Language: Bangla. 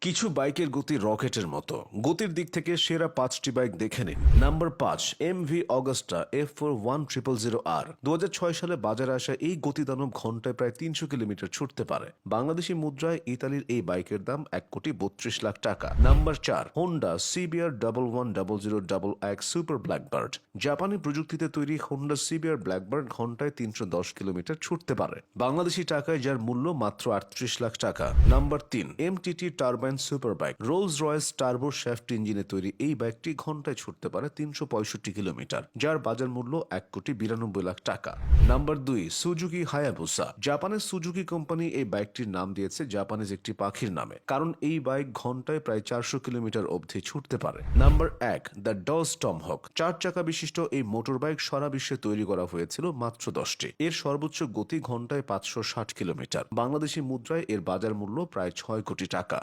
কিছু বাইকের গতি রকেটের মতো। গতির দিক থেকে সেরা 5টি বাইক দেখে নিন। Number 5, MV Augusta F4 1000R। 2006 সালে বাজারে আসা এই গতিদানব ঘন্টায় প্রায় 300 কিলোমিটার ছুটতে পারে। বাংলাদেশি মুদ্রায় ইতালির এই বাইকের দাম 1,32,00,000 টাকা। Number 4, Honda CBR 1100XX super blackbird. জাপানি প্রযুক্তিতে তৈরি হোন্ডা CBR ব্ল্যাকবার্ড ঘন্টায় 310 কিলোমিটার ছুটতে পারে। বাংলাদেশি টাকায় যার মূল্য মাত্র 38 লাখ টাকা। Number 3, MTT turbine super bike. Rolls Royce turbo shaft ইঞ্জিনে তৈরি এই বাইকটি ঘন্টায় ছুটতে পারে 365 কিলোমিটার, যার বাজার মূল্য 1,92,00,000 টাকা। Number 2, Suzuki Hayabusa. জাপানের সুজুকি কোম্পানি এই বাইকটির নাম দিয়েছে জাপানিজ একটি পাখির নামে, কারণ এই বাইক ঘন্টায় প্রায় 400 কিলোমিটার অবধি ছুটতে পারে। Number 1, the dodge টমহক। 4 চাকা বিশিষ্ট এই মোটর বাইক সারা বিশ্বে তৈরি করা হয়েছিল মাত্র 10টি। এর সর্বোচ্চ গতি ঘন্টায় 560 কিলোমিটার। বাংলাদেশি মুদ্রায় এর বাজার মূল্য প্রায় 6 কোটি টাকা।